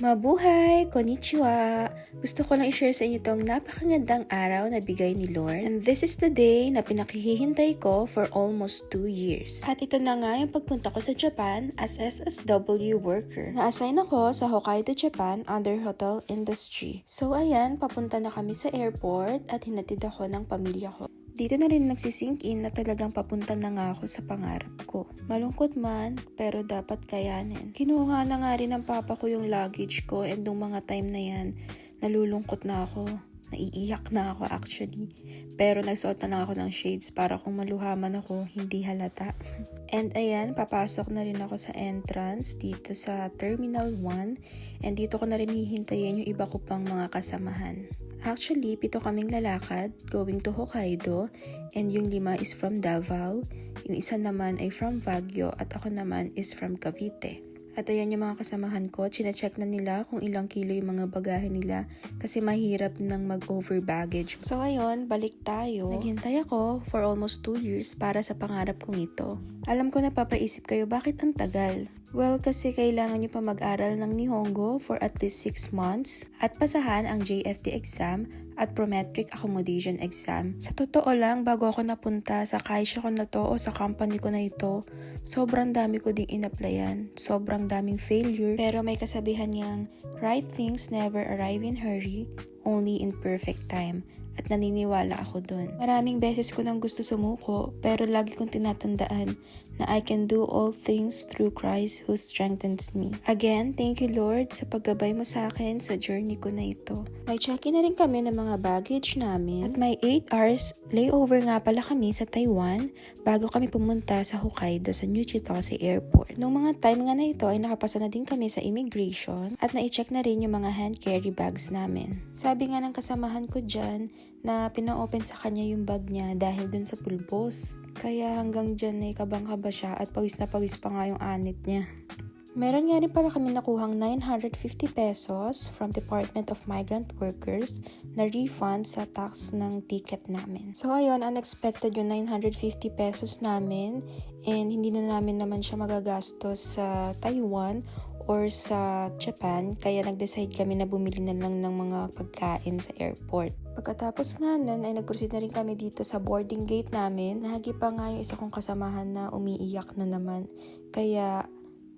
Mabuhay! Konnichiwa! Gusto ko lang i-share sa inyo tong napakagandang araw na bigay ni Lord. And this is the day na pinakihihintay ko for almost 2 years. At ito na nga yung pagpunta ko sa Japan as SSW worker. Na-assign ako sa Hokkaido, Japan under hotel industry. So ayan, papunta na kami sa airport at hinatid ako ng pamilya ko. Dito na rin nagsisink in na talagang papunta na nga ako sa pangarap ko. Malungkot man, pero dapat kayanin. Kinuha na nga rin ng papa ko yung luggage ko and nung mga time na yan, nalulungkot na ako. Naiiyak na ako actually. Pero nagsuot na lang ako ng shades para kung maluhaman ako, hindi halata. And ayan, papasok na rin ako sa entrance dito sa Terminal 1. And dito ko na rin hihintayin yung iba ko pang mga kasamahan. Actually, 7 kaming lalakad going to Hokkaido and yung 5 is from Davao, yung isa naman ay from Baguio at ako naman is from Cavite. At ayan yung mga kasamahan ko, chine-check na nila kung ilang kilo yung mga bagahe nila kasi mahirap nang mag-over baggage. So ayun, balik tayo. Naghintay ako for almost 2 years para sa pangarap kong ito. Alam ko napapaisip kayo, bakit ang tagal? Well, kasi kailangan nyo pa mag-aral ng Nihongo for at least 6 months at pasahan ang JFT exam at Prometric Accommodation exam. Sa totoo lang, bago ako napunta sa kaisya ko na to o sa company ko na ito, sobrang dami ko ding in-applyan. Sobrang daming failure, pero may kasabihan niyang, right things never arrive in hurry, only in perfect time. At naniniwala ako dun. Maraming beses ko nang gusto sumuko, pero lagi kong tinatandaan na I can do all things through Christ who strengthens me. Again, thank you Lord sa paggabay mo sa akin sa journey ko na ito. May check-in na rin kami ng mga baggage namin at may 8 hours layover nga pala kami sa Taiwan bago kami pumunta sa Hokkaido sa New Chitose Airport. Noong mga time nga na ito ay nakapasa na din kami sa immigration at na-check na rin yung mga hand carry bags namin. Sabi nga ng kasamahan ko dyan na pina-open sa kanya yung bag niya dahil dun sa pulbos. Kaya hanggang dyan ay kabang-kaba siya at pawis na pawis pa nga yung anit niya. Meron nga rin para kami nakuhang 950 pesos from Department of Migrant Workers na refund sa tax ng ticket namin. So ayun, unexpected yung 950 pesos namin and hindi na namin naman siya magagastos sa Taiwan or sa Japan, kaya nag-decide kami na bumili na lang ng mga pagkain sa airport. Pagkatapos nga nun ay nag-proceed na rin kami dito sa boarding gate namin. Nahagi pa nga yung isa kong kasamahan na umiiyak na naman, kaya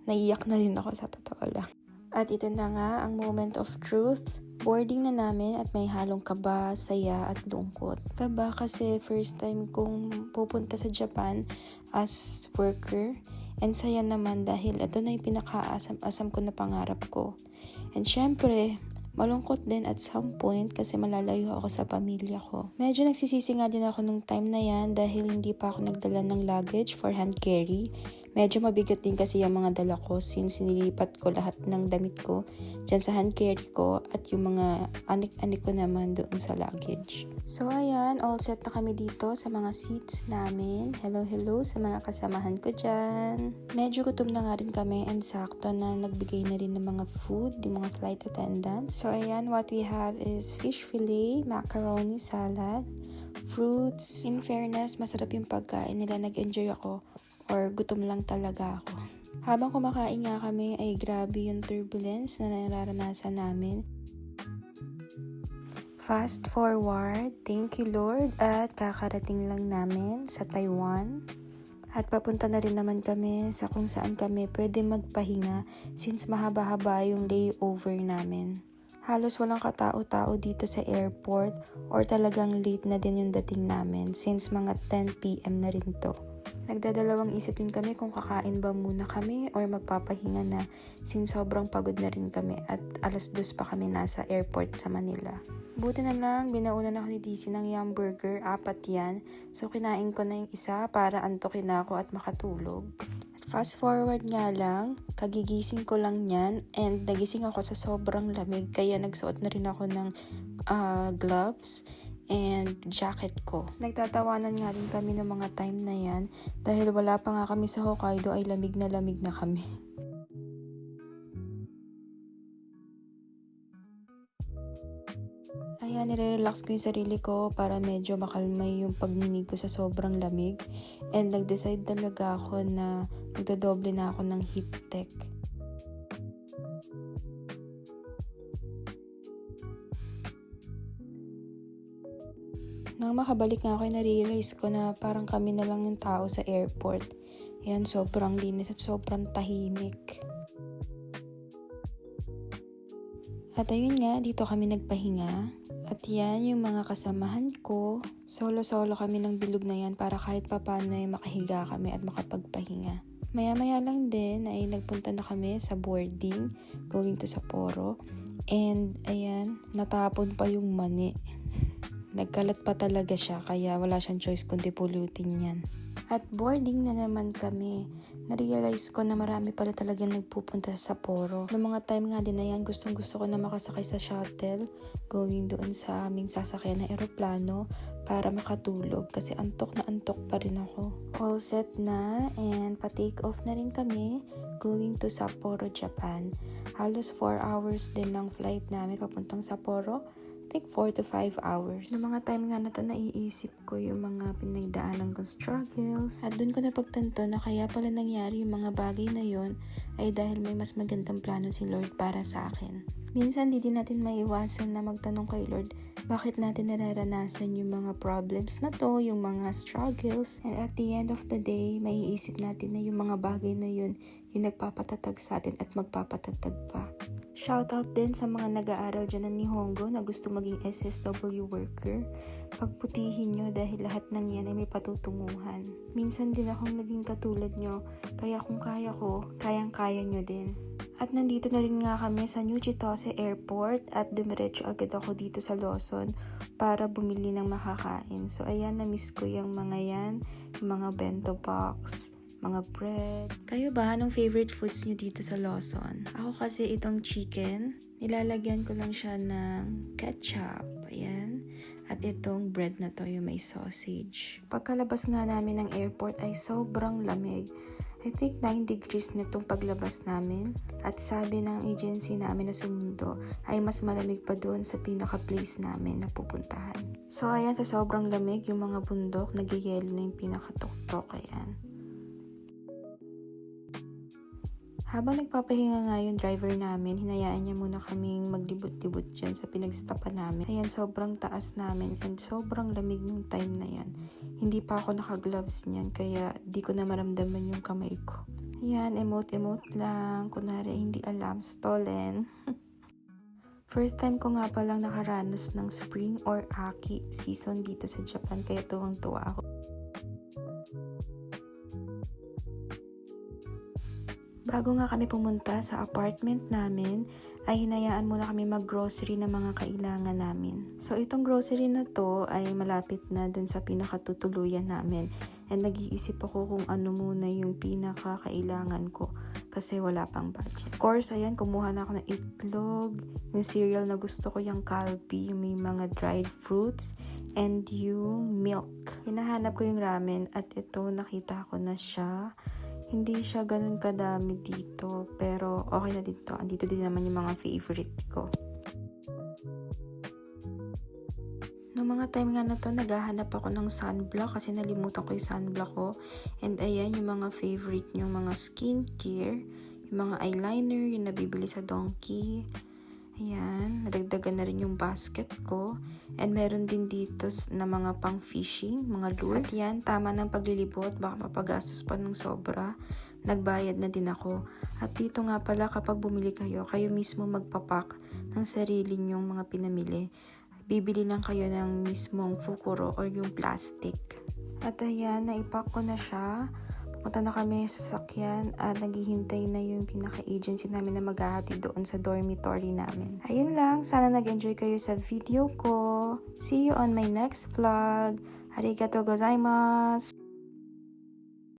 naiiyak na rin ako sa totoo lang. At ito na nga ang moment of truth. Boarding na namin at may halong kaba, saya at lungkot. Kaba kasi first time kong pupunta sa Japan as worker. And saya naman dahil ito na yung pinakaasam-asam ko na pangarap ko. And syempre, malungkot din at some point kasi malalayo ako sa pamilya ko. Medyo nagsisisi nga din ako nung time na yan dahil hindi pa ako nagdala ng luggage for hand carry. Medyo mabigat din kasi yung mga dala ko since nililipat ko lahat ng damit ko dyan sa hand carry ko at yung mga anik-anik ko naman doon sa luggage. So ayan, all set na kami dito sa mga seats namin. Hello sa mga kasamahan ko dyan. Medyo gutom na nga rin kami and sakto na nagbigay na rin ng mga food, yung mga flight attendants. So ayan, what we have is fish fillet, macaroni salad, fruits. In fairness, masarap yung pagkain nila. Nag-enjoy ako. Or gutom lang talaga ako. Habang kumakain nga kami ay grabe yung turbulence na nararanasan namin. Fast forward, thank you Lord at kakarating lang namin sa Taiwan. At papunta na rin naman kami sa kung saan kami pwede magpahinga since mahaba-haba yung layover namin. Halos walang katao-tao dito sa airport or talagang late na din yung dating namin since mga 10 PM na rin to. Nagdadalawang isip din kami kung kakain ba muna kami or magpapahinga na since sobrang pagod na rin kami at 2:00 pa kami nasa airport sa Manila. Buti na lang, binaunan ako ni DC ng Yum Burger, 4 yan. So kinain ko na yung isa para antukin ako at makatulog. Fast forward nga lang, kagigising ko lang yan and nagising ako sa sobrang lamig kaya nagsuot na rin ako ng gloves and jacket ko. Nagtatawanan nga rin kami ng mga time na yan dahil wala pa nga kami sa Hokkaido ay lamig na kami. Ayan, nire-relax ko yung sarili ko para medyo makalmay yung pagninig ko sa sobrang lamig and nag-decide talaga ako na magdodoble na ako ng heat tech. Nang makabalik nga ako, na-realize ko na parang kami na lang ng tao sa airport. Ayan, sobrang linis at sobrang tahimik. At ayun nga, dito kami nagpahinga. At yan yung mga kasamahan ko. Solo-solo kami ng bilog na yan para kahit papano ay makahiga kami at makapagpahinga. Maya-maya lang din ay nagpunta na kami sa boarding, going to Sapporo. And ayan, natapon pa yung mani. Nagkalat pa talaga siya kaya wala siyang choice kundi pulutin yan. At boarding na naman kami. Na-realize ko na marami pala talagang nagpupunta sa Sapporo. Noong mga time nga din na yan, gustong gusto ko na makasakay sa shuttle, going doon sa aming sasakyan na eroplano para makatulog kasi antok na antok pa rin ako. All set na and pa-take off na rin kami going to Sapporo, Japan. Halos 4 hours din ng flight namin papuntang Sapporo. I think 4 to 5 hours. Noong mga time nga na to, naiisip ko yung mga pinagdaanan kong struggles. At doon ko napagtanto na kaya pala nangyari yung mga bagay na yon ay dahil may mas magandang plano si Lord para sa akin. Minsan di din natin maiwasan na magtanong kay Lord, bakit natin nararanasan yung mga problems na to, yung mga struggles. And at the end of the day, maiisip natin na yung mga bagay na yun, yung nagpapatatag sa atin at magpapatatag pa. Shoutout din sa mga nag-aaral dyan ng Nihongo na gusto maging SSW worker. Pagputihin nyo dahil lahat ng yan ay may patutunguhan. Minsan din akong naging katulad nyo, kaya kung kaya ko, kayang-kaya nyo din. At nandito na rin nga kami sa New Chitose Airport at dumiretso agad ako dito sa Lawson para bumili ng makakain. So ayan, na-miss ko yung mga yan, yung mga bento box, mga bread. Kayo ba? Anong favorite foods nyo dito sa Lawson? Ako kasi itong chicken, nilalagyan ko lang siya ng ketchup. Ayan. At itong bread na to, yung may sausage. Pagkalabas nga namin ng airport ay sobrang lamig. I think 9 degrees na itong paglabas namin. At sabi ng agency namin na sumundo ay mas malamig pa doon sa pinaka-place namin na pupuntahan. So ayan, sa sobrang lamig, yung mga bundok, nagyayelo na yung pinakatuktok. Ayan. Habang nagpapahinga nga yung driver namin, hinayaan niya muna kaming maglibot-libot dyan sa pinagstopan namin. Ayan, sobrang taas namin and sobrang lamig nung time na yan. Hindi pa ako naka-gloves niyan, kaya di ko na maramdaman yung kamay ko. Ayan, emote-emote lang. Kunwari, hindi alam, stolen. First time ko nga palang nakaranas ng spring or aki season dito sa Japan, kaya tuwang-tuwa ako. Bago nga kami pumunta sa apartment namin, ay hinayaan muna kami mag-grocery ng mga kailangan namin. So itong grocery na to ay malapit na dun sa pinakatutuluyan namin. And nag-iisip ako kung ano muna yung pinakakailangan ko kasi wala pang budget. Of course, ayan, kumuha na ako ng itlog, yung cereal na gusto ko, yung Calbee, yung may mga dried fruits, and yung milk. Hinahanap ko yung ramen at ito nakita ko na siya. Hindi siya ganun kadami dito, pero okay na dito. Andito din naman yung mga favorite ko. Noong mga time nga na to, naghahanap ako ng sunblock kasi nalimutan ko yung sunblock ko. And ayan, yung mga favorite yung mga skincare, yung mga eyeliner, yung nabibili sa Donkey. Ayan, nadagdagan na rin yung basket ko. And meron din dito na mga pang fishing, mga lure. At yan, tama ng paglilibot, baka mapagastos pa ng sobra. Nagbayad na din ako. At dito nga pala, kapag bumili kayo, kayo mismo magpapak ng sarili nyong mga pinamili. Bibili lang kayo ng mismong fukuro or yung plastic. At ayan, naipak ko na siya. Punta na kami sa sasakyan at naghihintay na yung pinaka-agency namin na maghahatid doon sa dormitory namin. Ayun lang, sana nag-enjoy kayo sa video ko. See you on my next vlog. Arigatou gozaimasu!